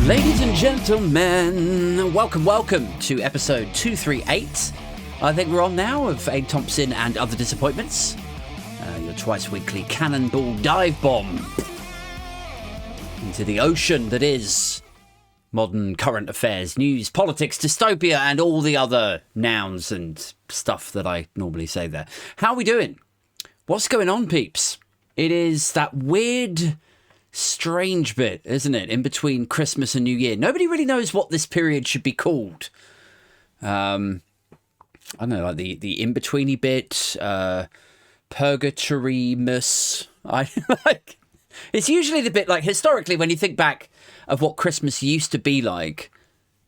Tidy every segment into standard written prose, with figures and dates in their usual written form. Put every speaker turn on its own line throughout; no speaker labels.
Ladies and gentlemen, welcome to episode 238. I think we're on now of Aid Thompson and Other Disappointments. Your twice weekly cannonball dive bomb into the ocean that is modern current affairs, news, politics, dystopia, and all the other nouns and stuff that I normally say there. How are we doing? What's going on, peeps? It is that weird, strange bit, isn't it, in between Christmas and New Year. Nobody really knows what this period should be called. I don't know, like the in-betweeny bit, purgatory-mus. It's usually the bit, like, historically, when you think back of what Christmas used to be like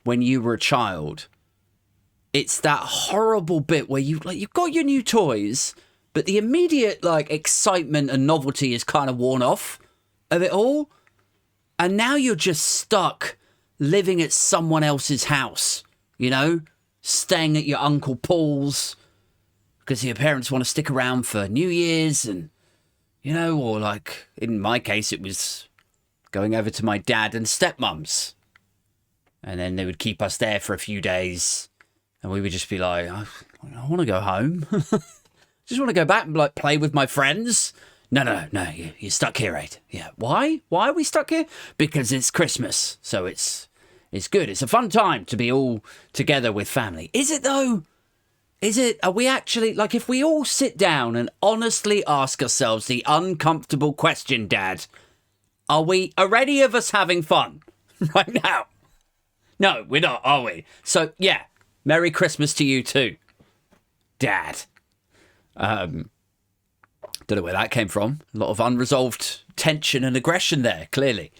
when you were a child, it's that horrible bit where you've got your new toys, but the immediate, like, excitement and novelty is kind of worn off of it all. And now you're just stuck living at someone else's house, you know, staying at your Uncle Paul's because your parents want to stick around for New Year's and, you know, or like in my case, it was going over to my dad and stepmom's. And then they would keep us there for a few days and we would just be like, I want to go home. Just want to go back and like play with my friends. No, you're stuck here, Aid. Yeah, why? Why are we stuck here? Because it's Christmas, so it's good. It's a fun time to be all together with family. Is it, though? Is it? Are we actually, like, if we all sit down and honestly ask ourselves the uncomfortable question, Dad, are any of us having fun right now? No, we're not, are we? So, yeah, Merry Christmas to you too, Dad. Don't know where that came from. A lot of unresolved tension and aggression there, clearly.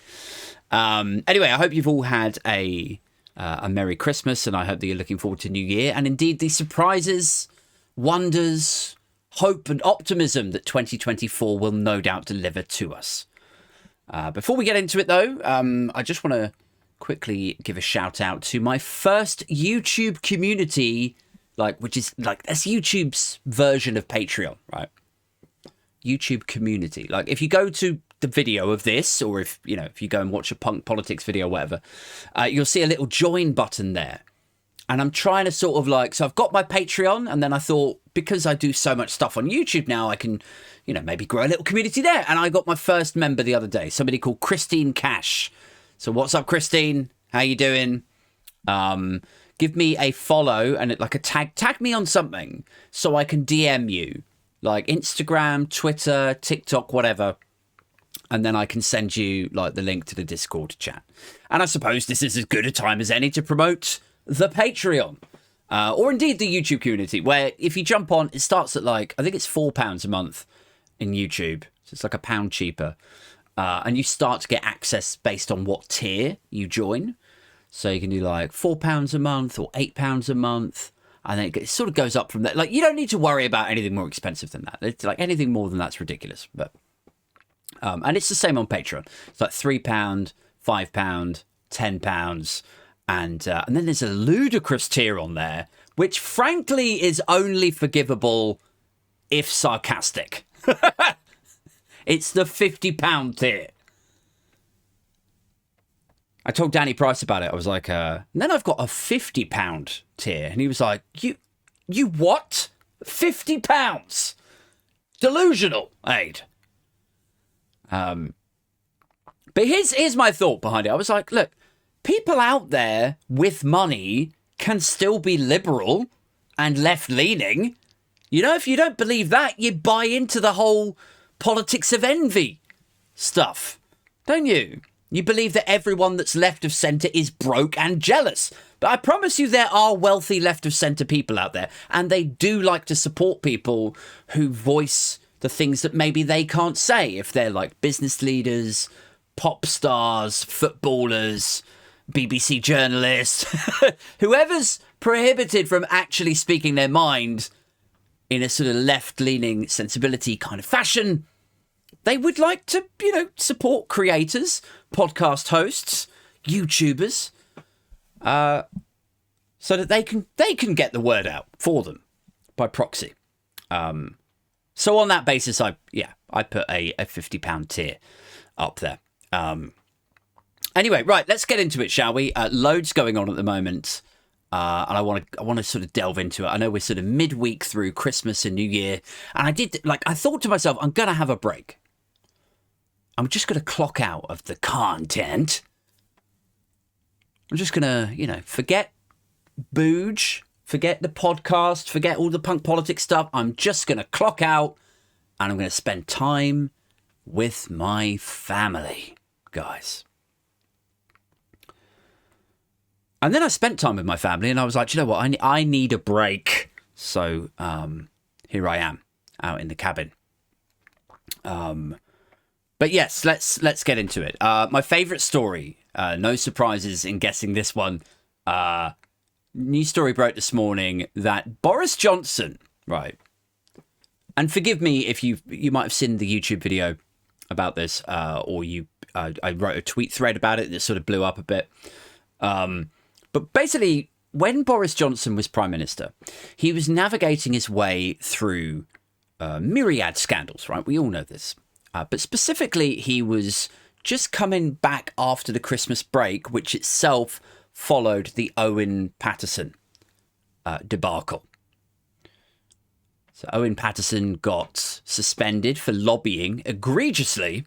Anyway, I hope you've all had a Merry Christmas, and I hope that you're looking forward to New Year, and indeed the surprises, wonders, hope and optimism that 2024 will no doubt deliver to us. Before we get into it, though, I just want to quickly give a shout out to my first YouTube community, which is that's YouTube's version of Patreon, right? YouTube community. Like, if you go to the video of this, or if you go and watch a punk politics video or whatever, you'll see a little join button there. And I'm trying to sort of so I've got my Patreon, and then I thought, because I do so much stuff on YouTube now, I can, maybe grow a little community there. And I got my first member the other day, somebody called Christine Cash. So what's up, Christine? How you doing? Give me a follow and a tag me on something so I can DM you. Like Instagram, Twitter, TikTok, whatever. And then I can send you the link to the Discord chat. And I suppose this is as good a time as any to promote the Patreon. Or indeed the YouTube community, where if you jump on, it starts at I think it's £4 a month in YouTube. So it's like £1 cheaper. And you start to get access based on what tier you join. So you can do £4 a month or £8 a month. And then it sort of goes up from there. You don't need to worry about anything more expensive than that. It's anything more than that's ridiculous. But and it's the same on Patreon. It's £3, £5, £10, and then there's a ludicrous tier on there, which frankly is only forgivable if sarcastic. It's the £50 tier. I told Danny Price about it. I was like, and then I've got a £50 tier. And he was like, you what? £50? Delusional, Aid. But here's my thought behind it. I was like, look, people out there with money can still be liberal and left-leaning. If you don't believe that, you buy into the whole politics of envy stuff, don't you? You believe that everyone that's left of centre is broke and jealous. But I promise you there are wealthy left of centre people out there. And they do like to support people who voice the things that maybe they can't say. If they're business leaders, pop stars, footballers, BBC journalists, whoever's prohibited from actually speaking their mind in a sort of left-leaning sensibility kind of fashion, they would like to, support creators, podcast hosts, YouTubers, so that they can get the word out for them by proxy. So on that basis, I put a £50 tier up there. Anyway, right, let's get into it, shall we? Loads going on at the moment. And I want to sort of delve into it. I know we're sort of midweek through Christmas and New Year. And I thought to myself, I'm going to have a break. I'm just going to clock out of the content. I'm just going to, forget Booge, forget the podcast, forget all the punk politics stuff. I'm just going to clock out and I'm going to spend time with my family, guys. And then I spent time with my family and I was like, do you know what? I need a break. So here I am out in the cabin. But yes, let's get into it. My favourite story, no surprises in guessing this one. News story broke this morning that Boris Johnson, right, and forgive me if you might have seen the YouTube video about this, or I wrote a tweet thread about it that sort of blew up a bit. But basically, when Boris Johnson was Prime Minister, he was navigating his way through myriad scandals, right? We all know this. But specifically, he was just coming back after the Christmas break, which itself followed the Owen Paterson debacle. So Owen Paterson got suspended for lobbying egregiously.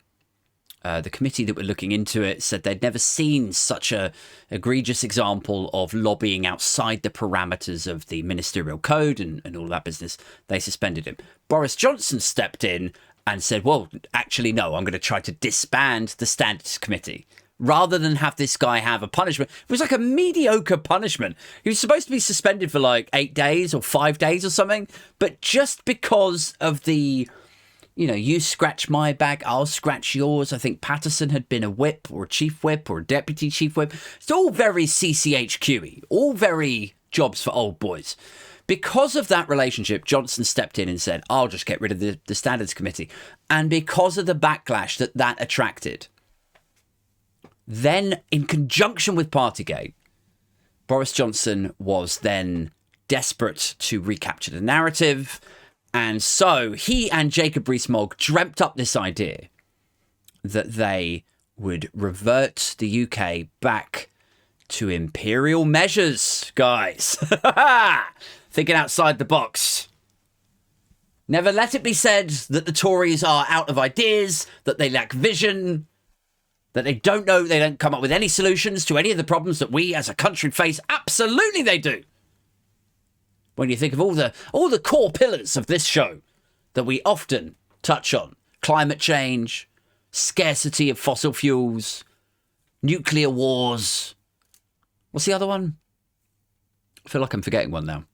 The committee that were looking into it said they'd never seen such a egregious example of lobbying outside the parameters of the ministerial code and all that business. They suspended him. Boris Johnson stepped in and said, well, actually, no, I'm going to try to disband the Standards Committee rather than have this guy have a punishment. It was like a mediocre punishment. He was supposed to be suspended for like 8 days or 5 days or something. But just because of the, you scratch my back, I'll scratch yours. I think Paterson had been a whip or a chief whip or a deputy chief whip. It's all very CCHQ-y, all very jobs for old boys. Because of that relationship, Johnson stepped in and said, I'll just get rid of the Standards Committee. And because of the backlash that attracted, then in conjunction with Partygate, Boris Johnson was then desperate to recapture the narrative. And so he and Jacob Rees-Mogg dreamt up this idea that they would revert the UK back to Imperial Measures, guys. Thinking outside the box. Never let it be said that the Tories are out of ideas, that they lack vision, that they don't come up with any solutions to any of the problems that we as a country face. Absolutely they do. When you think of all the core pillars of this show that we often touch on: climate change, scarcity of fossil fuels, nuclear wars. What's the other one? I feel like I'm forgetting one now.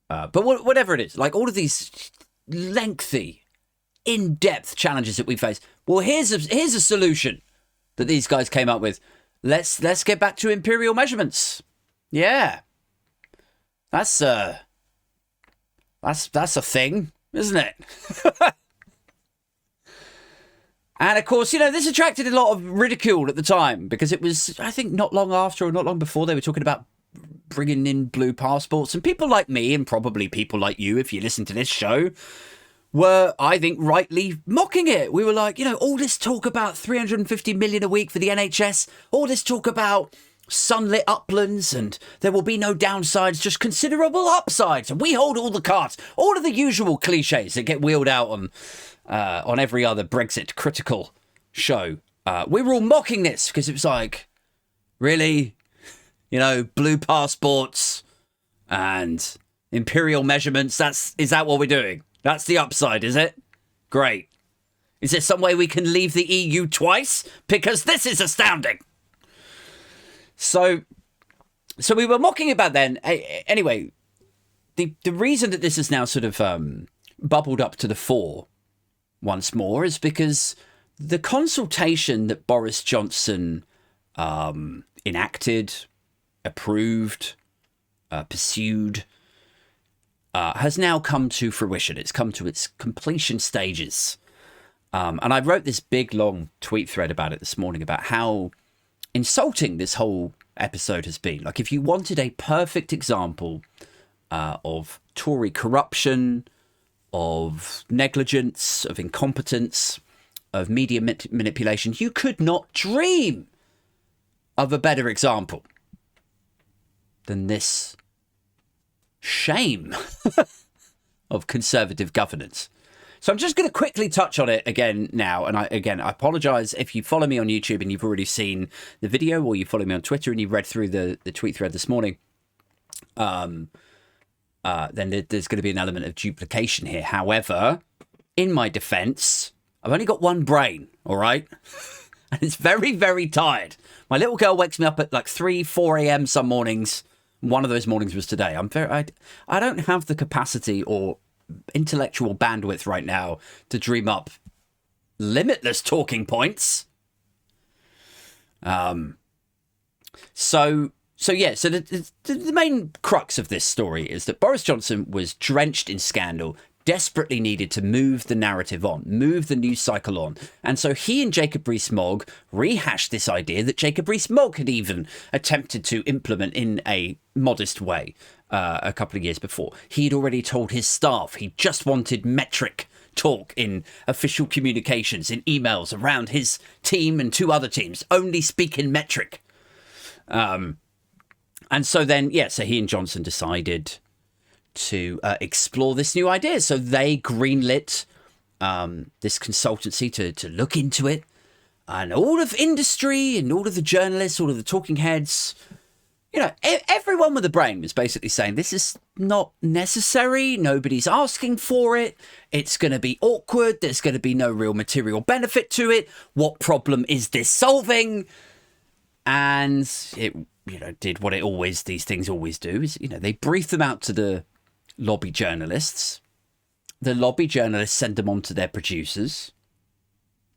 But whatever it is, like all of these lengthy, in-depth challenges that we face. Well, here's a solution that these guys came up with. Let's get back to imperial measurements. Yeah, that's a thing, isn't it? And of course, this attracted a lot of ridicule at the time because it was, I think, not long after or not long before they were talking about bringing in blue passports, and people like me and probably people like you, if you listen to this show, were, I think, rightly mocking it. We were like, all this talk about 350 million a week for the NHS, all this talk about sunlit uplands and there will be no downsides, just considerable upsides, and we hold all the cards, all of the usual cliches that get wheeled out on every other Brexit critical show. We were all mocking this because it was like, really? Blue passports and imperial measurements. Is that what we're doing? That's the upside, is it? Great. Is there some way we can leave the EU twice? Because this is astounding. So we were mocking about then. Anyway, the reason that this is now sort of bubbled up to the fore once more is because the consultation that Boris Johnson enacted, approved, pursued, has now come to fruition. It's come to its completion stages. And I wrote this big, long tweet thread about it this morning about how insulting this whole episode has been. Like, if you wanted a perfect example of Tory corruption, of negligence, of incompetence, of media manipulation, you could not dream of a better example than this shame of conservative governance. So I'm just going to quickly touch on it again now. And I apologize if you follow me on YouTube and you've already seen the video, or you follow me on Twitter and you read through the tweet thread this morning. Then there's going to be an element of duplication here. However, in my defense, I've only got one brain, all right? And it's very, very tired. My little girl wakes me up at like 4 a.m. some mornings. One of those mornings was today. I don't have the capacity or intellectual bandwidth right now to dream up limitless talking points. So the main crux of this story is that Boris Johnson was drenched in scandal, desperately needed to move the narrative on, move the news cycle on. And so he and Jacob Rees-Mogg rehashed this idea that Jacob Rees-Mogg had even attempted to implement in a modest way a couple of years before. He'd already told his staff he just wanted metric talk in official communications, in emails around his team and 2 other teams, only speak in metric. And so then, so he and Johnson decided to explore this new idea. So they greenlit this consultancy to look into it. And all of industry and all of the journalists, all of the talking heads, everyone with a brain was basically saying this is not necessary. Nobody's asking for it. It's going to be awkward. There's going to be no real material benefit to it. What problem is this solving? And it, did what these things always do is, they brief them out to the lobby journalists. The lobby journalists send them on to their producers.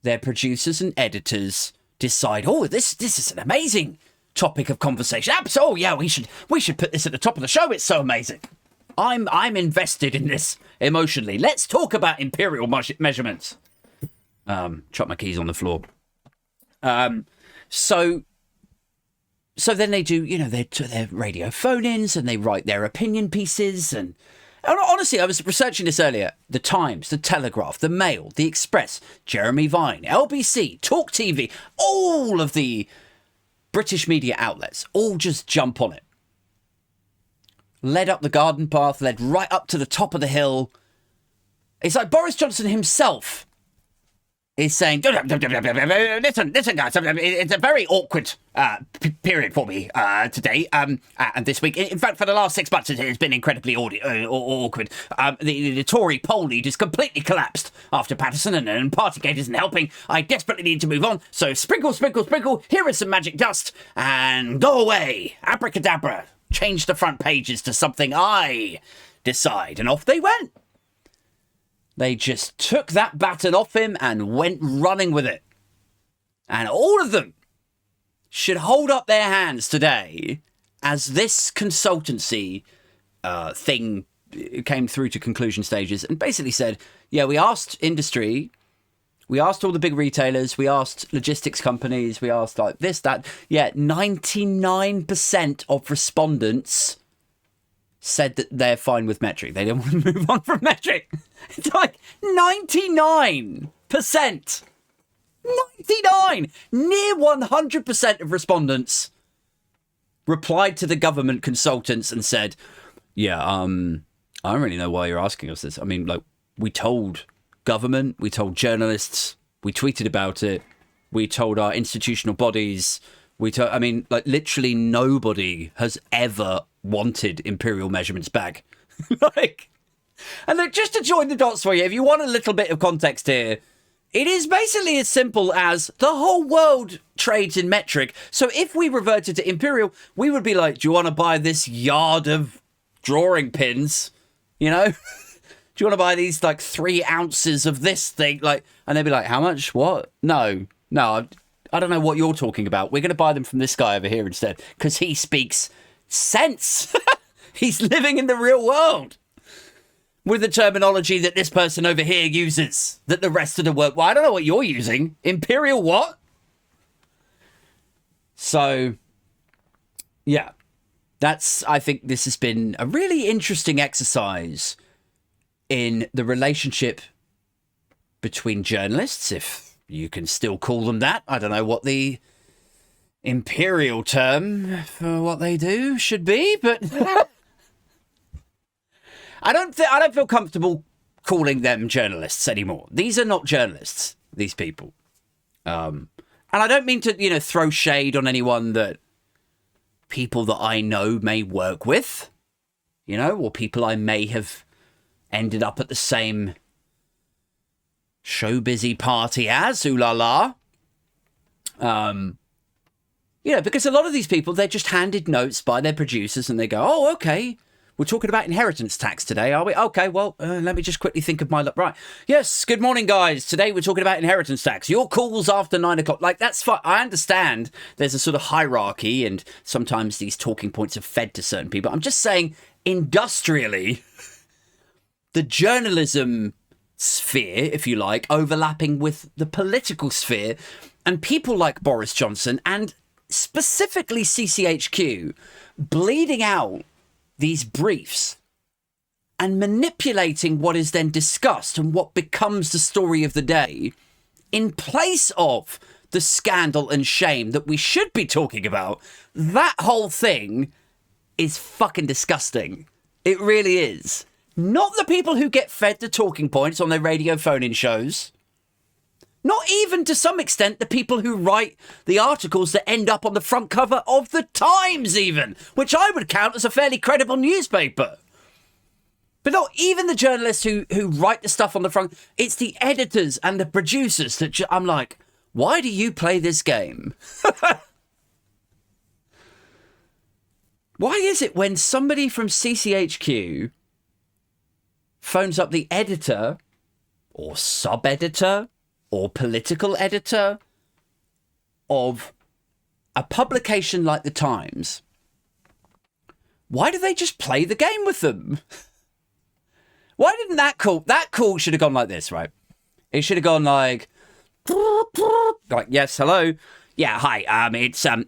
Their producers and editors decide, this is an amazing topic of conversation. Oh yeah, we should put this at the top of the show. It's so amazing. I'm invested in this emotionally. Let's talk about imperial measurements. Chop my keys on the floor. So then they do, their radio phone-ins and they write their opinion pieces. And honestly, I was researching this earlier. The Times, the Telegraph, the Mail, the Express, Jeremy Vine, LBC, Talk TV, all of the British media outlets all just jump on it. Led up the garden path, led right up to the top of the hill. It's like Boris Johnson himself is saying, listen, guys, it's a very awkward period for me today and this week. In fact, for the last 6 months, it's been incredibly awkward. The Tory poll lead is completely collapsed after Peston, and Partygate isn't helping. I desperately need to move on. So sprinkle, sprinkle, sprinkle. Here is some magic dust and go away. Abracadabra. Change the front pages to something I decide. And off they went. They just took that baton off him and went running with it. And all of them should hold up their hands today as this consultancy thing came through to conclusion stages and basically said, we asked industry, we asked all the big retailers, we asked logistics companies, we asked like this, that. 99% of respondents said that they're fine with metric. They don't want to move on from metric. It's like 99%. 99! Near 100% of respondents replied to the government consultants and said, I don't really know why you're asking us this. I mean, like, we told government, we told journalists, we tweeted about it, we told our institutional bodies, literally nobody has ever wanted imperial measurements back. And look, just to join the dots for you, if you want a little bit of context here, it is basically as simple as the whole world trades in metric. So if we reverted to imperial, we would be like, do you want to buy this yard of drawing pins? Do you want to buy these 3 ounces of this thing? And they'd be like, how much? What? No, I don't know what you're talking about. We're going to buy them from this guy over here instead because he speaks sense. He's living in the real world with the terminology that this person over here uses, that the rest of the world... Well, I don't know what you're using. Imperial what? So, I think this has been a really interesting exercise in the relationship between journalists, if You can still call them that. I don't know what the imperial term for what they do should be, but I don't feel comfortable calling them journalists anymore. These are not journalists, these people. And I don't mean to, throw shade on anyone that people that I know may work with, or people I may have ended up at the same show busy party as, ooh la la. Because a lot of these people, they're just handed notes by their producers and they go, oh, okay, we're talking about inheritance tax today, are we? Okay, well, let me just quickly think of my... Right. Yes, good morning, guys. Today we're talking about inheritance tax. Your calls after 9 o'clock. Like, that's fine. I understand there's a sort of hierarchy and sometimes these talking points are fed to certain people. I'm just saying, industrially, the journalism sphere, if you like, overlapping with the political sphere, and people like Boris Johnson and specifically CCHQ bleeding out these briefs and manipulating what is then discussed and what becomes the story of the day in place of the scandal and shame that we should be talking about. That whole thing is fucking disgusting. It really is. Not the people who get fed the talking points on their radio phone-in shows. Not even, to some extent, the people who write the articles that end up on the front cover of the Times even, which I would count as a fairly credible newspaper. But not even the journalists who write the stuff on the front. It's the editors and the producers that I'm like, why do you play this game? Why is it when somebody from CCHQ phones up the editor or sub-editor or political editor of a publication like the Times, why do they just play the game with them? Why didn't that call should have gone like this, right? It should have gone like, yes, hello. Yeah, hi.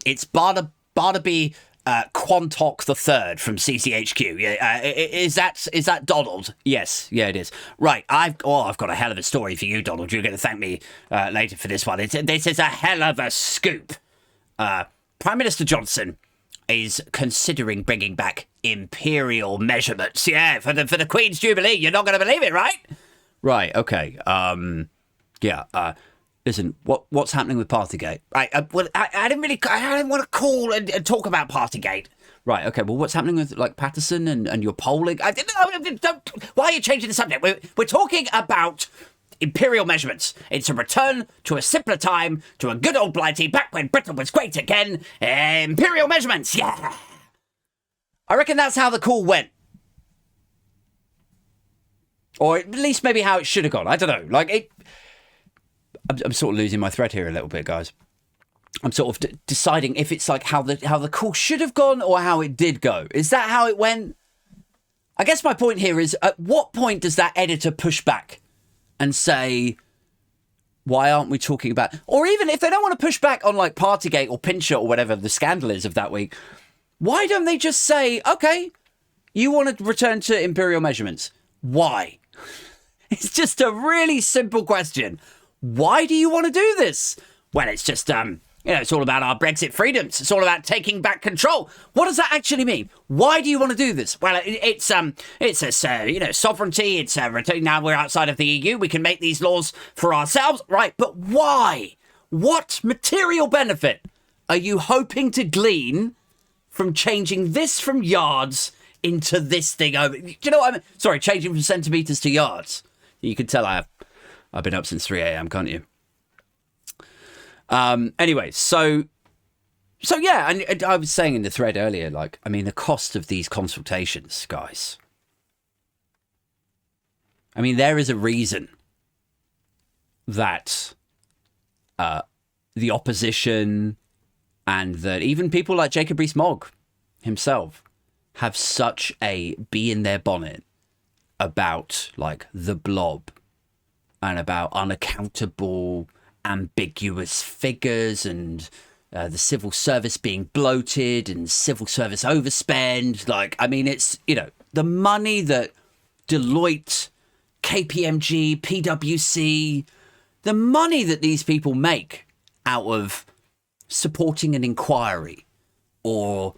It's Barnaby Quantock the Third from CCHQ. Yeah, is that Donald? Yes, yeah, it is. Right, I've got a hell of a story for you, Donald. You're going to thank me later for this one. This is a hell of a scoop. Prime Minister Johnson is considering bringing back imperial measurements. Yeah, for the Queen's Jubilee. You're not going to believe it, right? Right. Okay. Listen, what's happening with Partygate? Right, I didn't want to call and talk about Partygate. Right, okay, well, what's happening with, like, Patterson and your polling? Why are you changing the subject? We're talking about imperial measurements. It's a return to a simpler time, to a good old blighty, back when Britain was great again. Imperial measurements, yeah! I reckon that's how the call went. Or at least maybe how it should have gone. I don't know. I'm sort of losing my thread here a little bit, guys. I'm sort of deciding if it's like how the call should have gone or how it did go. Is that how it went? I guess my point here is, at what point does that editor push back and say, why aren't we talking about... Or even if they don't want to push back on like Partygate or Pincher or whatever the scandal is of that week, why don't they just say, okay, you want to return to imperial measurements. Why? It's just a really simple question. Why do you want to do this? Well, it's just, it's all about our Brexit freedoms. It's all about taking back control. What does that actually mean? Why do you want to do this? Well, it's sovereignty. It's now we're outside of the EU. We can make these laws for ourselves. Right, but why? What material benefit are you hoping to glean from changing this from yards into this thing over? Do you know what I mean? Sorry, changing from centimetres to yards. You can tell I've been up since 3 a.m, can't you? Anyway, so yeah, and I was saying in the thread earlier, like, I mean, the cost of these consultations, guys. I mean, there is a reason that the opposition and that even people like Jacob Rees-Mogg himself have such a bee in their bonnet about, like, the blob and about unaccountable, ambiguous figures and the civil service being bloated and civil service overspend. Like, I mean, it's, the money that Deloitte, KPMG, PwC, the money that these people make out of supporting an inquiry or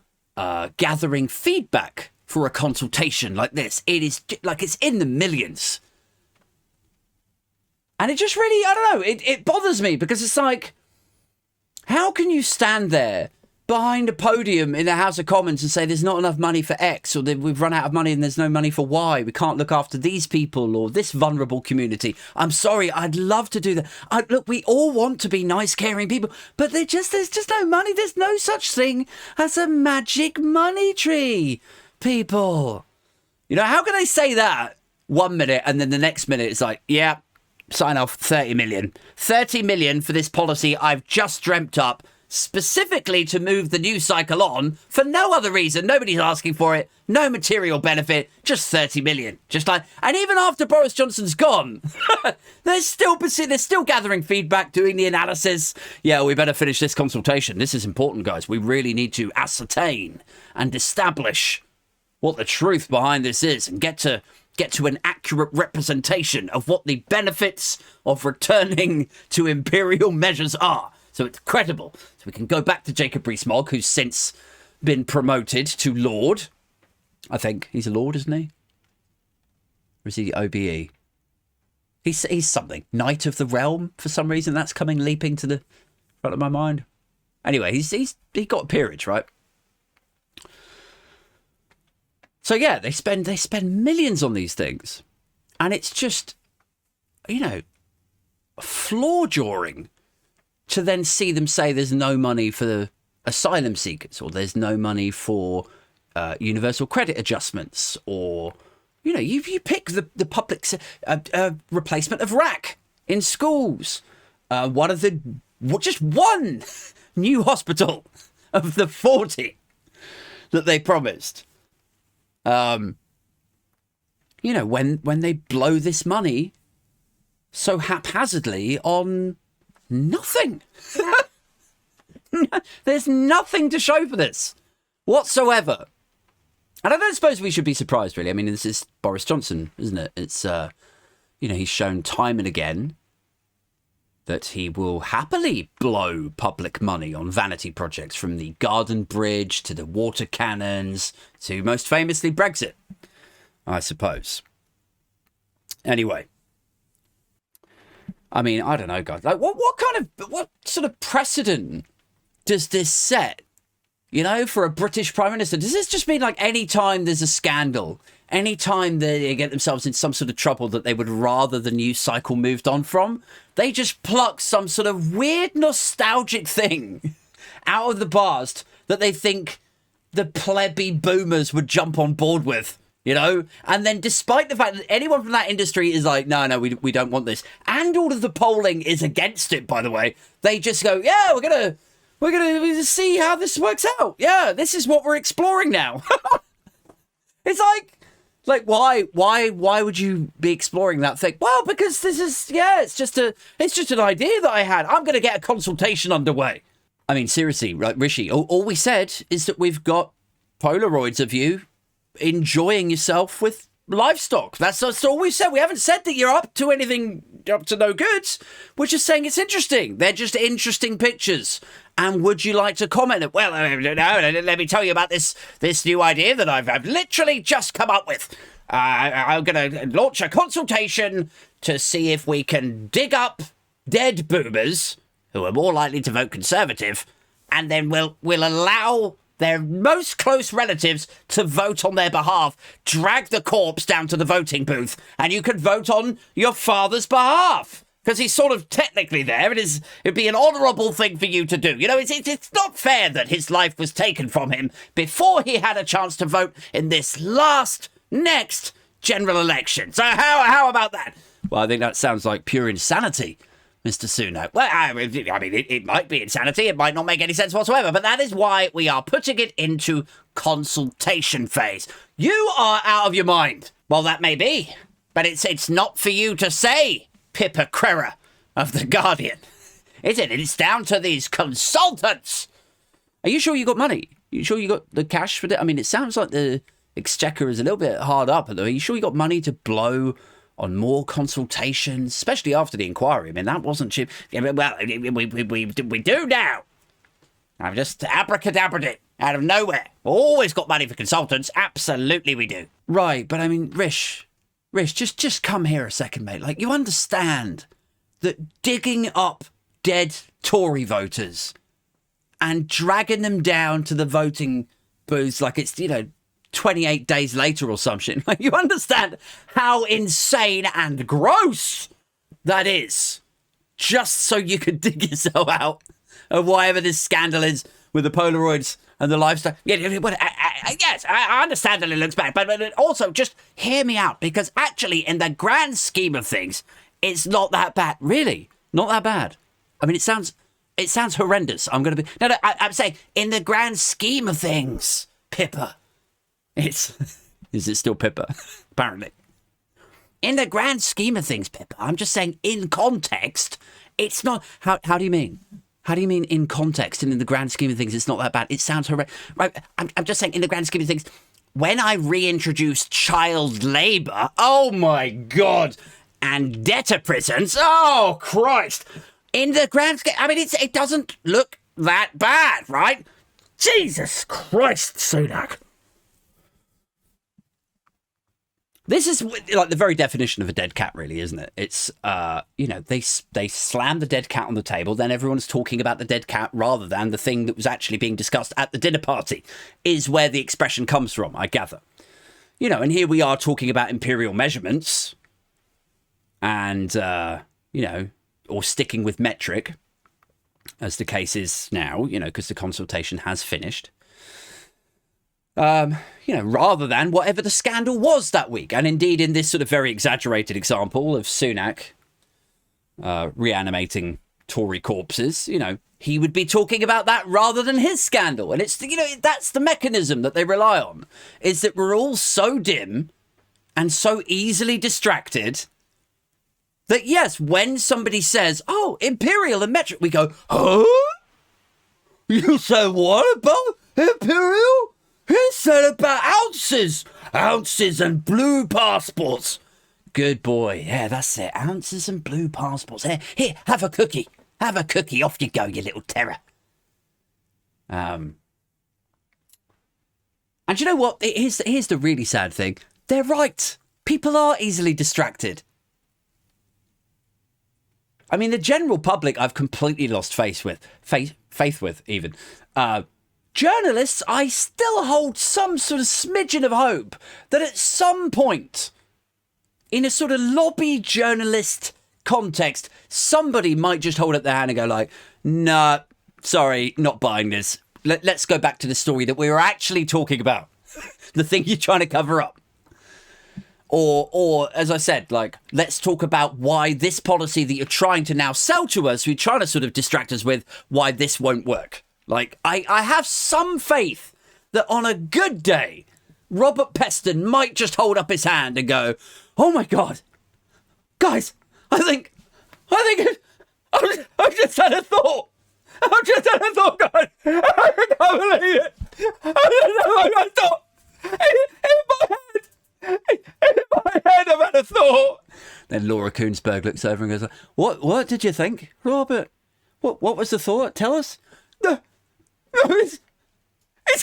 gathering feedback for a consultation like this, it is like it's in the millions. And it just really, I don't know, it bothers me because it's like, how can you stand there behind a podium in the House of Commons and say there's not enough money for X, or that we've run out of money and there's no money for Y, we can't look after these people or this vulnerable community? I'm sorry, I'd love to do that. Look, we all want to be nice, caring people, but there's just no money. There's no such thing as a magic money tree, people. You know, how can they say that 1 minute and then the next minute it's like, yeah, sign off 30 million. 30 million for this policy I've just dreamt up specifically to move the news cycle on for no other reason. Nobody's asking for it. No material benefit. Just 30 million. Just like, and even after Boris Johnson's gone, they're still gathering feedback, doing the analysis. Yeah, we better finish this consultation. This is important, guys. We really need to ascertain and establish what the truth behind this is and get to an accurate representation of what the benefits of returning to imperial measures are. So it's credible. So we can go back to Jacob Rees-Mogg, who's since been promoted to Lord. I think he's a Lord, isn't he? Or is he OBE? He's something. Knight of the Realm, for some reason. That's coming leaping to the front of my mind. Anyway, he got a peerage, right? So yeah, they spend millions on these things. And it's just, you know, floor-jawing to then see them say there's no money for the asylum seekers, or there's no money for universal credit adjustments, or, you know, you pick the public replacement of RAC in schools. Just one new hospital of the 40 that they promised. You know, when they blow this money so haphazardly on nothing. There's nothing to show for this whatsoever. And I don't suppose we should be surprised, really. I mean, this is Boris Johnson, isn't it? It's, you know, he's shown time and again that he will happily blow public money on vanity projects, from the Garden Bridge to the water cannons to, most famously, Brexit, I suppose. Anyway. I mean, I don't know, guys. Like, what sort of precedent does this set, you know, for a British Prime Minister? Does this just mean, like, any time there's a scandal, any time they get themselves in some sort of trouble that they would rather the news cycle moved on from, they just pluck some sort of weird nostalgic thing out of the past that they think the plebby boomers would jump on board with? You know, and then despite the fact that anyone from that industry is like, no, we don't want this, and all of the polling is against it, by the way, they just go, yeah, we're gonna see how this works out. Yeah, this is what we're exploring now. It's like why would you be exploring that thing? Well, because this is, yeah, it's just an idea that I had. I'm gonna get a consultation underway. I mean, seriously, right, Rishi? All we said is that we've got Polaroids of you enjoying yourself with livestock. That's all we've said. We haven't said that you're up to anything, up to no goods. We're just saying it's interesting. They're just interesting pictures. And would you like to comment? Well, no, let me tell you about this new idea that I've literally just come up with. I'm going to launch a consultation to see if we can dig up dead boomers who are more likely to vote Conservative, and then we'll allow their most close relatives to vote on their behalf. Drag the corpse down to the voting booth, and you can vote on your father's behalf, because he's sort of technically there. It'd be an honourable thing for you to do. You know, it's not fair that his life was taken from him before he had a chance to vote in this next general election. So how about that? Well, I think that sounds like pure insanity, Mr. Sunak. Well, I mean, it might be insanity. It might not make any sense whatsoever, but that is why we are putting it into consultation phase. You are out of your mind. Well, that may be, but it's not for you to say, Pippa Crerar of The Guardian. Is it? It's down to these consultants. Are you sure you got money? You sure you got the cash for it? I mean, it sounds like the Exchequer is a little bit hard up. Are you sure you got money to blow on more consultations, especially after the inquiry. I mean, that wasn't cheap. Yeah, well, we do now. I've just abracadabraed it out of nowhere. Always got money for consultants. Absolutely we do. Right, but I mean, Rish, just come here a second, mate. Like, you understand that digging up dead Tory voters and dragging them down to the voting booths like it's, 28 days later or some shit. Like, you understand how insane and gross that is, just so you can dig yourself out of whatever this scandal is with the Polaroids and the lifestyle. Yeah, yes, I understand that it looks bad, but also just hear me out, because actually, in the grand scheme of things, it's not that bad. Really, not that bad. I mean, it sounds horrendous. I'm saying, in the grand scheme of things, Pippa, is it still Pippa? Apparently. In the grand scheme of things, Pippa, I'm just saying, in context, it's not. How do you mean? How do you mean in context and in the grand scheme of things, it's not that bad? It sounds horrendous. Right, I'm just saying, in the grand scheme of things, when I reintroduced child labour, oh my God, and debtor prisons, oh Christ, in the grand scheme, I mean, it doesn't look that bad, right? Jesus Christ, Sunak. This is like the very definition of a dead cat, really, isn't it? It's, they slam the dead cat on the table, then everyone's talking about the dead cat rather than the thing that was actually being discussed at the dinner party, is where the expression comes from, I gather. And here we are talking about imperial measurements and, or sticking with metric, as the case is now, because the consultation has finished. Rather than whatever the scandal was that week. And indeed, in this sort of very exaggerated example of Sunak reanimating Tory corpses, he would be talking about that rather than his scandal. And it's, that's the mechanism that they rely on, is that we're all so dim and so easily distracted that, yes, when somebody says, oh, imperial and metric, we go, huh? You said what about imperial? He said about ounces and blue passports. Good boy. Yeah, that's it. Ounces and blue passports. Here, have a cookie. Have a cookie. Off you go, you little terror. And you know what? Here's the really sad thing. They're right. People are easily distracted. I mean, the general public, I've completely lost faith with, even. Journalists, I still hold some sort of smidgen of hope that at some point, in a sort of lobby journalist context, somebody might just hold up their hand and go like, nah, sorry, not buying this. Let's go back to the story that we were actually talking about. The thing you're trying to cover up. Or, as I said, like, let's talk about why this policy that you're trying to now sell to us, you're trying to sort of distract us with, why this won't work. Like, I have some faith that on a good day, Robert Peston might just hold up his hand and go, oh my God, guys, I just had a thought. Guys. I can't believe it. I thought, in my head, I've had a thought. Then Laura Koonsberg looks over and goes, what did you think, Robert? What was the thought? Tell us. No, it's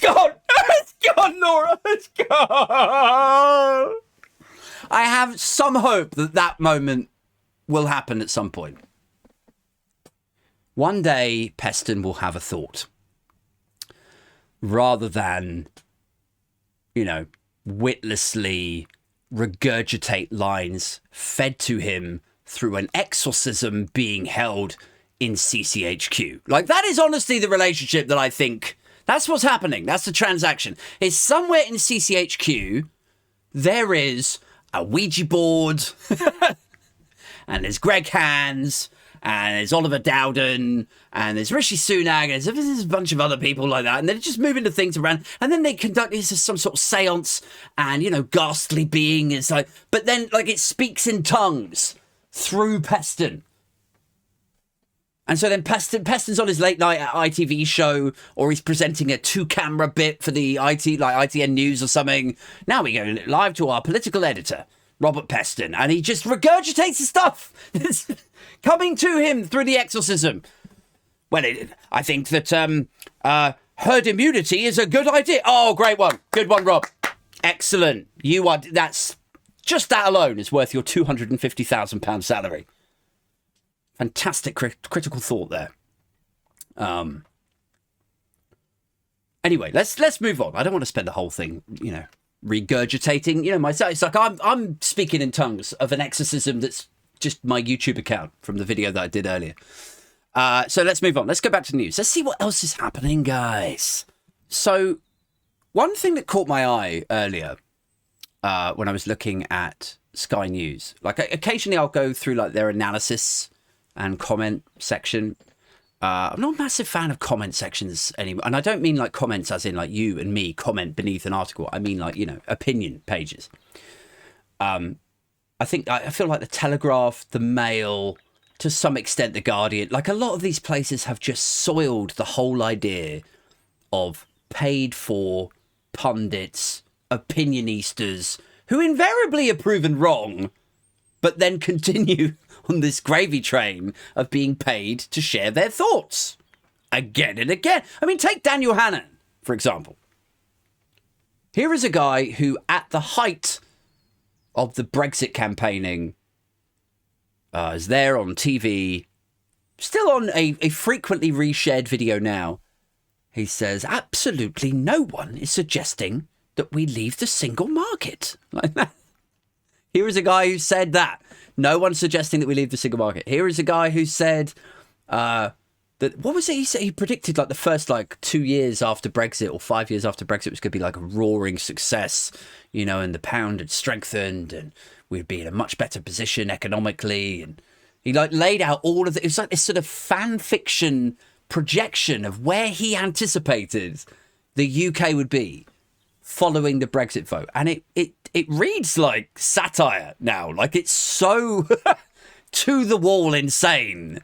gone. It's gone, Laura. It's gone. I have some hope that moment will happen at some point. One day, Peston will have a thought. Rather than, witlessly regurgitate lines fed to him through an exorcism being held in CCHQ. Like, that is honestly the relationship that I think, that's what's happening. That's the transaction. Is somewhere in CCHQ, there is a Ouija board, and there's Greg Hands, and there's Oliver Dowden, and there's Rishi Sunak, and there's a bunch of other people like that, and they're just moving the things around, and then they conduct some sort of seance, and, ghastly being is like, but then, like, it speaks in tongues through Peston. And so then Peston's on his late night ITV show, or he's presenting a 2-camera bit for the ITN News or something. Now we go live to our political editor, Robert Peston, and he just regurgitates the stuff that's coming to him through the Exorcism. Well, I think that herd immunity is a good idea. Oh, great one. Good one, Rob. Excellent. That's just that alone is worth your £250,000 salary. Fantastic critical thought there. Anyway, let's move on. I don't want to spend the whole thing, regurgitating, myself. It's like I'm speaking in tongues of an exorcism that's just my YouTube account from the video that I did earlier. So let's move on. Let's go back to the news. Let's see what else is happening, guys. So one thing that caught my eye earlier when I was looking at Sky News, like occasionally I'll go through like their analysis and comment section. I'm not a massive fan of comment sections anymore. And I don't mean like comments as in like you and me comment beneath an article. I mean like, opinion pages. I feel like the Telegraph, the Mail, to some extent the Guardian, like a lot of these places have just soiled the whole idea of paid for pundits, opinionistas, who invariably are proven wrong, but then continue on this gravy train of being paid to share their thoughts again and again. I mean, take Daniel Hannan, for example. Here is a guy who, at the height of the Brexit campaigning, is there on TV, still on a frequently reshared video now. He says, absolutely no one is suggesting that we leave the single market. Like that. Here is a guy who said that. No one's suggesting that we leave the single market. Here is a guy who said that, what was it he said? He predicted like the first 2 years after Brexit or 5 years after Brexit was going to be like a roaring success, and the pound had strengthened and we'd be in a much better position economically. And he laid out all of it. It was like this sort of fan fiction projection of where he anticipated the UK would be following the Brexit vote. And it reads like satire now. Like it's so to the wall insane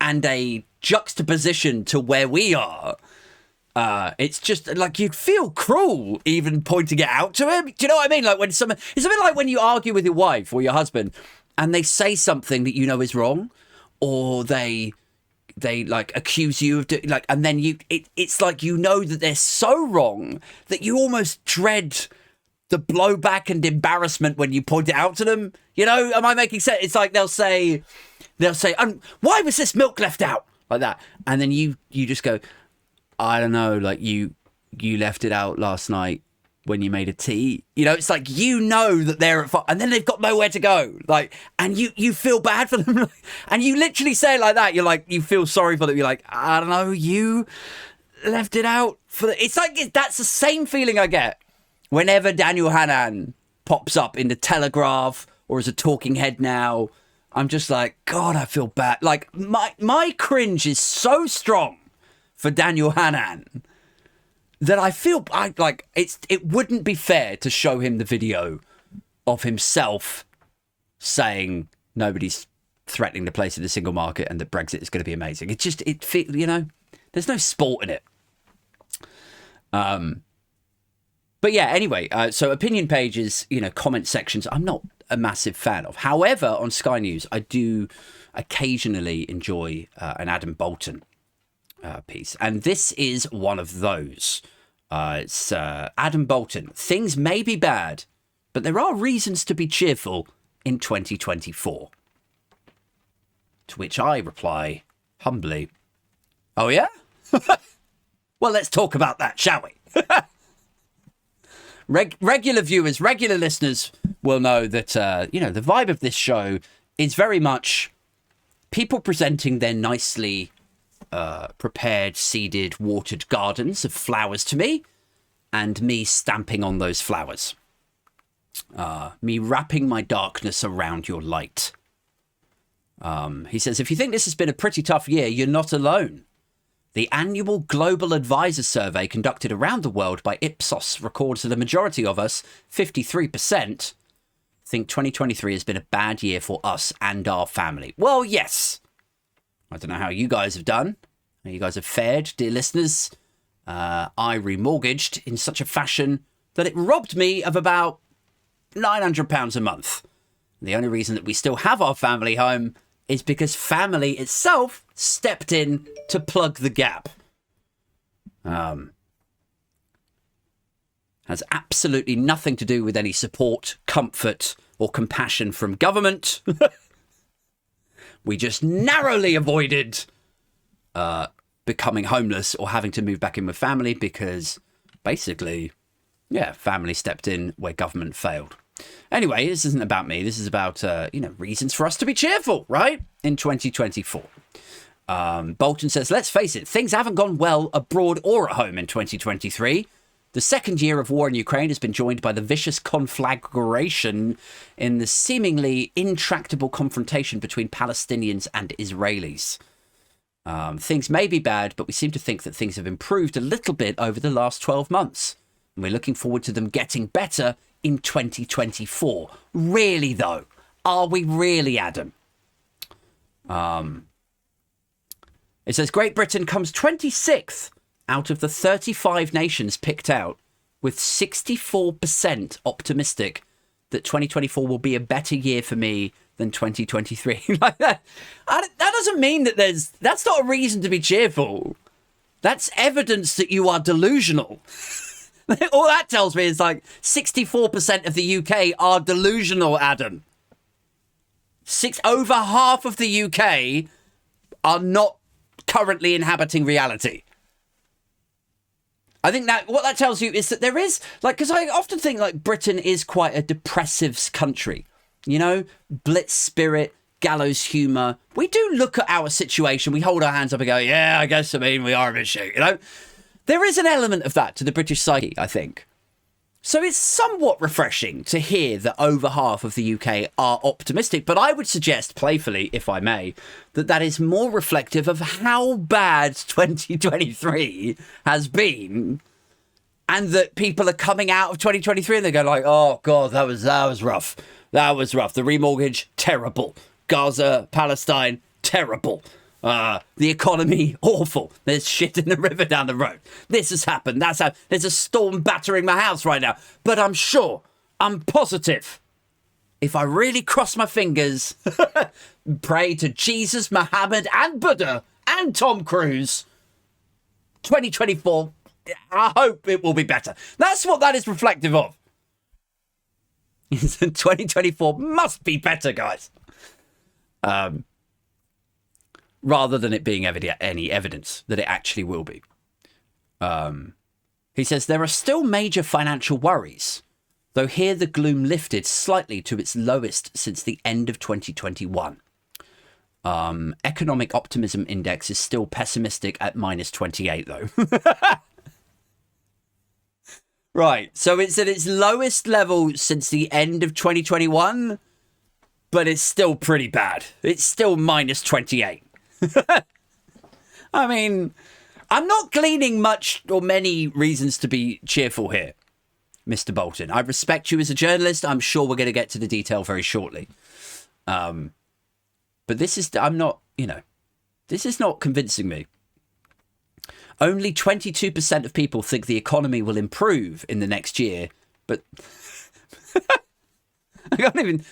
and a juxtaposition to where we are. It's just like you'd feel cruel even pointing it out to him. Do you know what I mean? Like when it's a bit like when you argue with your wife or your husband and they say something that is wrong, or they like accuse you of and then it's like that they're so wrong that you almost dread the blowback and embarrassment when you point it out to them. Am I making sense? It's like they'll say, why was this milk left out? Like that. And then you just go, I don't know, like you left it out last night when you made a tea. It's like, that they're at fault and then they've got nowhere to go. Like, and you feel bad for them. And you literally say it like that. You're like, you feel sorry for them. You're like, I don't know, you left it out for it's like, that's the same feeling I get whenever Daniel Hannan pops up in the Telegraph or as a talking head now. I'm just like, God, I feel bad. Like my cringe is so strong for Daniel Hannan that I feel it wouldn't be fair to show him the video of himself saying nobody's threatening the place of the single market and that Brexit is going to be amazing. There's no sport in it. But yeah, anyway, so opinion pages, comment sections, I'm not a massive fan of. However, on Sky News, I do occasionally enjoy an Adam Boulton piece. And this is one of those. It's Adam Boulton. Things may be bad, but there are reasons to be cheerful in 2024. To which I reply humbly, oh yeah? Well, let's talk about that, shall we? Regular viewers, regular listeners will know that, the vibe of this show is very much people presenting their nicely prepared, seeded, watered gardens of flowers to me, and me stamping on those flowers. Me wrapping my darkness around your light. He says, if you think this has been a pretty tough year, you're not alone. The annual Global Advisor Survey conducted around the world by Ipsos records that a majority of us, 53%, think 2023 has been a bad year for us and our family. Well, yes. I don't know how you guys have done, how you guys have fared, dear listeners. I remortgaged in such a fashion that it robbed me of about £900 a month. The only reason that we still have our family home is because family itself stepped in to plug the gap. Has absolutely nothing to do with any support, comfort, or compassion from government. We just narrowly avoided becoming homeless or having to move back in with family because basically, family stepped in where government failed. Anyway, this isn't about me. This is about, reasons for us to be cheerful, right? In 2024. Boulton says, let's face it, things haven't gone well abroad or at home in 2023. The second year of war in Ukraine has been joined by the vicious conflagration in the seemingly intractable confrontation between Palestinians and Israelis. Things may be bad, but we seem to think that things have improved a little bit over the last 12 months. And we're looking forward to them getting better in 2024. Really, though? Are we really, Adam? It says Great Britain comes 26th out of the 35 nations picked out, with 64% optimistic that 2024 will be a better year for me than 2023. Like that doesn't mean that that's not a reason to be cheerful. That's evidence that you are delusional. All that tells me is like 64% of the UK are delusional, Adam. Over half of the UK are not currently inhabiting reality. I think that what that tells you is that there is, like, because I often think like Britain is quite a depressive country, you know, blitz spirit, gallows humour. We do look at our situation, we hold our hands up and go, yeah, I guess, we are a bit shit, you know. There is an element of that to the British psyche, I think. So it's somewhat refreshing to hear that over half of the UK are optimistic, but I would suggest, playfully, if I may, that that is more reflective of how bad 2023 has been, and that people are coming out of 2023 and they go like, oh God, that was rough. That was rough. The remortgage, terrible. Gaza, Palestine, terrible. The economy, awful. There's shit in the river down the road. This has happened. That's happened. There's a storm battering my house right now. But I'm sure, I'm positive, if I really cross my fingers, pray to Jesus, Muhammad, and Buddha, and Tom Cruise, 2024, I hope it will be better. That's what that is reflective of. 2024 must be better, guys. Rather than it being any evidence that it actually will be. He says, there are still major financial worries, though here the gloom lifted slightly to its lowest since the end of 2021. Economic optimism index is still pessimistic at -28, though. Right, so it's at its lowest level since the end of 2021, but it's still pretty bad. It's still -28. I mean, I'm not gleaning much or many reasons to be cheerful here, Mr. Boulton. I respect you as a journalist. I'm sure we're going to get to the detail very shortly. But this is, this is not convincing me. Only 22% of people think the economy will improve in the next year, but I can't even,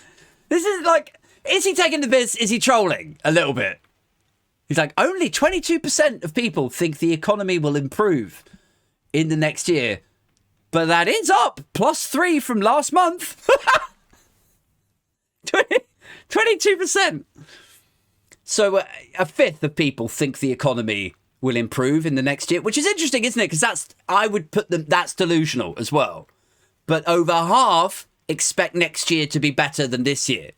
this is like, is he taking the piss? Is he trolling a little bit? He's like, only 22% of people think the economy will improve in the next year. But that is up +3 from last month. 22%. So a fifth of people think the economy will improve in the next year, which is interesting, isn't it? Because I would put them, that's delusional as well. But over half expect next year to be better than this year.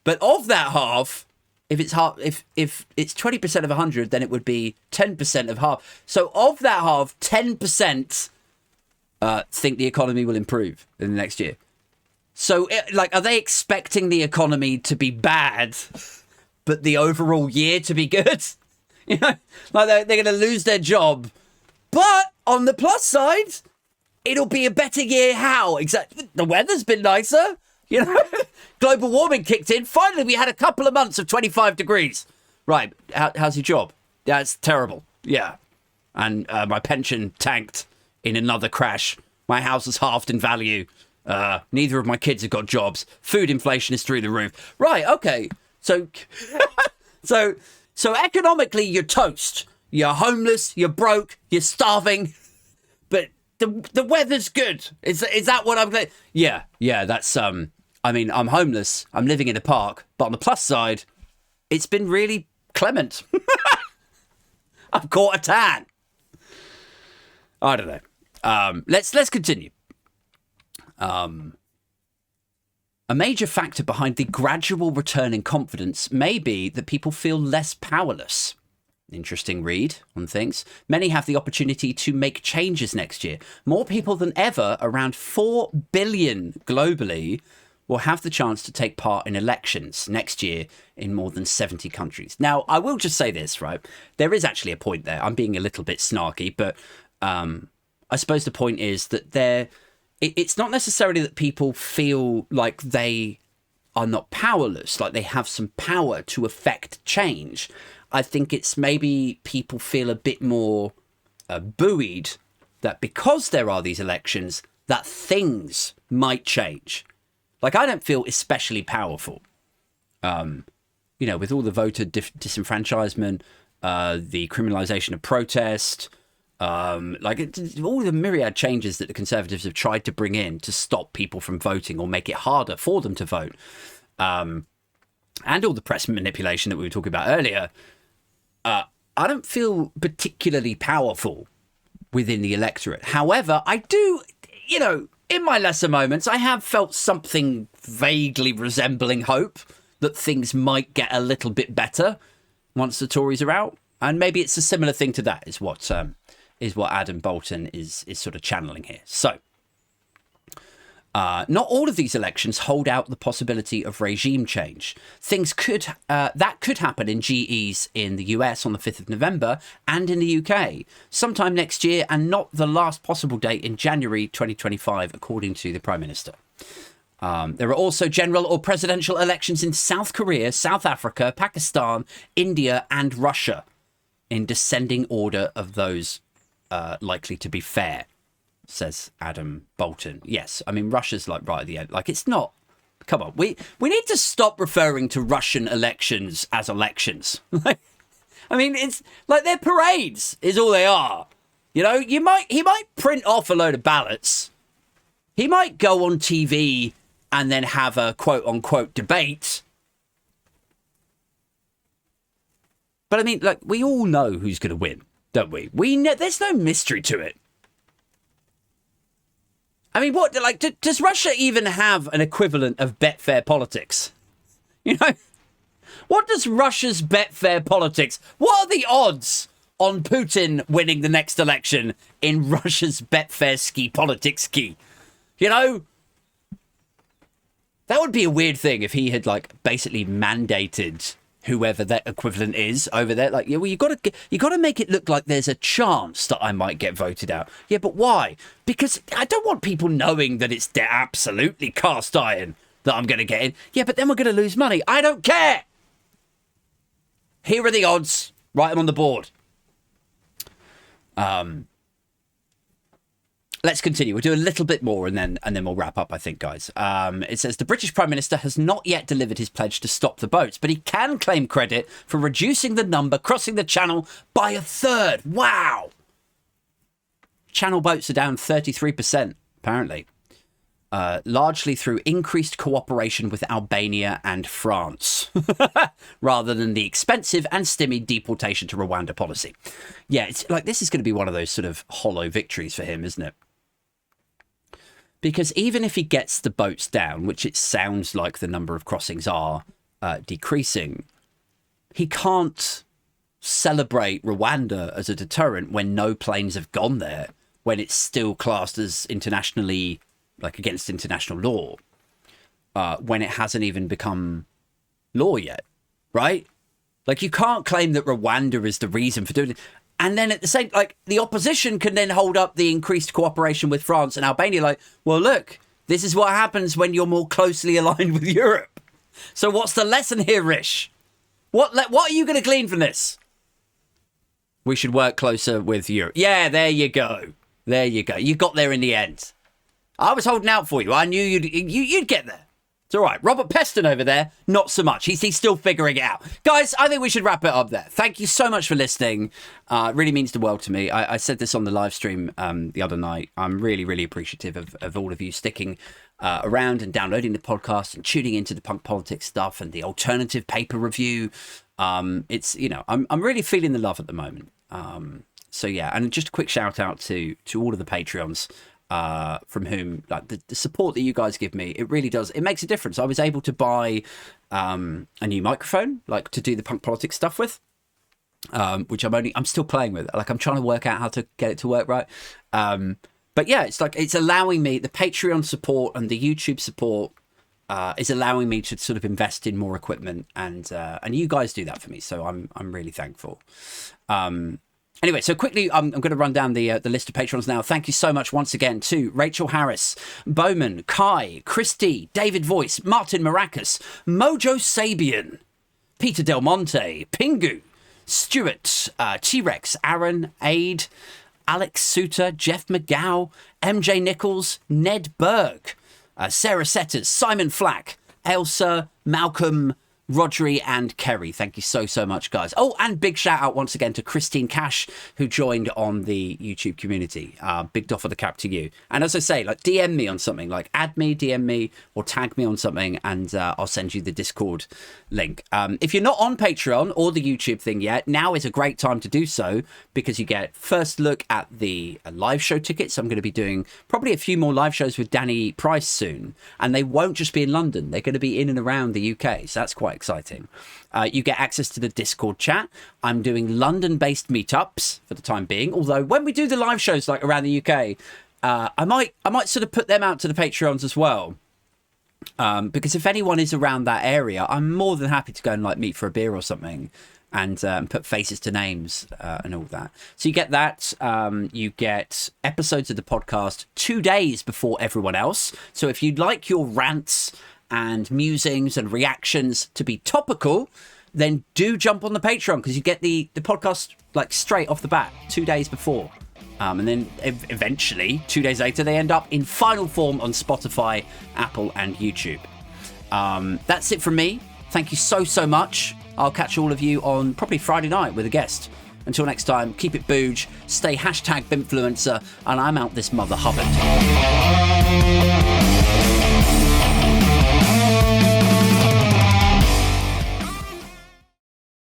But of that half, if it's 20% of 100, then it would be 10% of half. So of that half, 10% think the economy will improve in the next year. So, are they expecting the economy to be bad, but the overall year to be good? You know, like they're going to lose their job. But on the plus side, it'll be a better year. How? Exactly. The weather's been nicer. You know, global warming kicked in. Finally, we had a couple of months of 25 degrees. Right. How's your job? Yeah, it's terrible. Yeah. And my pension tanked in another crash. My house is halved in value. Neither of my kids have got jobs. Food inflation is through the roof. Right, okay. So, so economically, you're toast. You're homeless, you're broke, you're starving, but the weather's good. Is that what I'm saying? Yeah, that's, I mean, I'm homeless, I'm living in a park, but on the plus side, it's been really clement. I've caught a tan. I don't know. Let's continue. A major factor behind the gradual return in confidence may be that people feel less powerless. Interesting read on things. Many have the opportunity to make changes next year. More people than ever, around 4 billion globally, will have the chance to take part in elections next year in more than 70 countries. Now, I will just say this, right? There is actually a point there. I'm being a little bit snarky, but I suppose the point is that it's not necessarily that people feel like they are not powerless, like they have some power to affect change. I think it's maybe people feel a bit more buoyed that because there are these elections, that things might change. Like, I don't feel especially powerful. With all the voter disenfranchisement, the criminalisation of protest, all the myriad changes that the Conservatives have tried to bring in to stop people from voting or make it harder for them to vote, and all the press manipulation that we were talking about earlier, I don't feel particularly powerful within the electorate. However, I do, in my lesser moments, I have felt something vaguely resembling hope that things might get a little bit better once the Tories are out. And maybe it's a similar thing to that, is what Adam Boulton is sort of channeling here. So, not all of these elections hold out the possibility of regime change. Things could happen in GEs in the US on the 5th of November and in the UK sometime next year, and not the last possible date in January 2025, according to the Prime Minister. There are also general or presidential elections in South Korea, South Africa, Pakistan, India, and Russia, in descending order of those likely to be fair, says Adam Boulton. Yes, I mean, Russia's like right at the end. Like, it's not... Come on, we need to stop referring to Russian elections as elections. I mean, it's like they're parades is all they are. He might print off a load of ballots. He might go on TV and then have a quote-unquote debate. But I mean, like, we all know who's going to win, don't we? There's no mystery to it. I mean, what, like, does Russia even have an equivalent of Betfair politics? What does Russia's Betfair politics, what are the odds on Putin winning the next election in Russia's Betfair ski politics ski? That would be a weird thing if he had, like, basically mandated whoever that equivalent is over there. Like, you got to make it look like there's a chance that I might get voted out. Yeah, but why? Because I don't want people knowing that it's absolutely cast iron that I'm going to get in. Yeah, but then we're going to lose money. I don't care. Here are the odds. Write them on the board. Let's continue. We'll do a little bit more and then we'll wrap up, I think, guys. It says the British Prime Minister has not yet delivered his pledge to stop the boats, but he can claim credit for reducing the number crossing the Channel by a third. Wow. Channel boats are down 33%, apparently. Largely through increased cooperation with Albania and France, rather than the expensive and stymied deportation to Rwanda policy. Yeah, it's like this is going to be one of those sort of hollow victories for him, isn't it? Because even if he gets the boats down, which it sounds like the number of crossings are decreasing, he can't celebrate Rwanda as a deterrent when no planes have gone there, when it's still classed as internationally, like, against international law, when it hasn't even become law yet, right? Like, you can't claim that Rwanda is the reason for doing it. And then at the same, like, the opposition can then hold up the increased cooperation with France and Albania, like, well, look, this is what happens when you're more closely aligned with Europe. So what's the lesson here, Rish? What are you going to glean from this? We should work closer with Europe. Yeah, there you go. There you go. You got there in the end. I was holding out for you. I knew you'd get there. It's all right. Robert Peston over there, not so much. He's still figuring it out. Guys, I think we should wrap it up there. Thank you so much for listening. It really means the world to me. I said this on the live stream the other night. I'm really, really appreciative of all of you sticking around and downloading the podcast and tuning into the punk politics stuff and the alternative paper review. It's, I'm really feeling the love at the moment. So yeah, and just a quick shout out to all of the Patreons. From whom, like, the support that you guys give me, it really does. It makes a difference. I was able to buy a new microphone, like, to do the punk politics stuff with, which I'm still playing with. Like, I'm trying to work out how to get it to work right. But yeah, it's allowing me, the Patreon support and the YouTube support is allowing me to sort of invest in more equipment, and you guys do that for me. So I'm really thankful. Anyway, so quickly, I'm going to run down the list of patrons now. Thank you so much once again to Rachel Harris, Bowman, Kai, Christy, David Voice, Martin Maracas, Mojo Sabian, Peter Del Monte, Pingu, Stuart, T-Rex, Aaron, Aid, Alex Suter, Jeff McGow, MJ Nichols, Ned Berg, Sarah Setters, Simon Flack, Elsa, Malcolm, Rodri and Kerry. Thank you so much, guys. Oh, and big shout out once again to Christine Cash, who joined on the YouTube community. Big doff of the cap to you. And as I say, like, DM me on something, like add me, DM me, or tag me on something, and I'll send you the Discord link. If you're not on Patreon or the YouTube thing yet, now is a great time to do so, because you get first look at the live show tickets. I'm going to be doing probably a few more live shows with Danny Price soon, and they won't just be in London. They're going to be in and around the UK, so that's quite exciting. You get access to the Discord chat. I'm doing London-based meetups for the time being, although when we do the live shows like around the UK, I might sort of put them out to the Patreons as well, because if anyone is around that area, I'm more than happy to go and like meet for a beer or something, and put faces to names and all that. So you get that. You get episodes of the podcast 2 days before everyone else. So if you'd like your rants and musings and reactions to be topical, then do jump on the Patreon, because you get the podcast like straight off the bat 2 days before. And then eventually 2 days later they end up in final form on Spotify, Apple and YouTube. That's it from me. Thank you so much. I'll catch all of you on probably Friday night with a guest. Until next time, keep it booge, stay #Bimpfluencer, and I'm out this mother hubbard.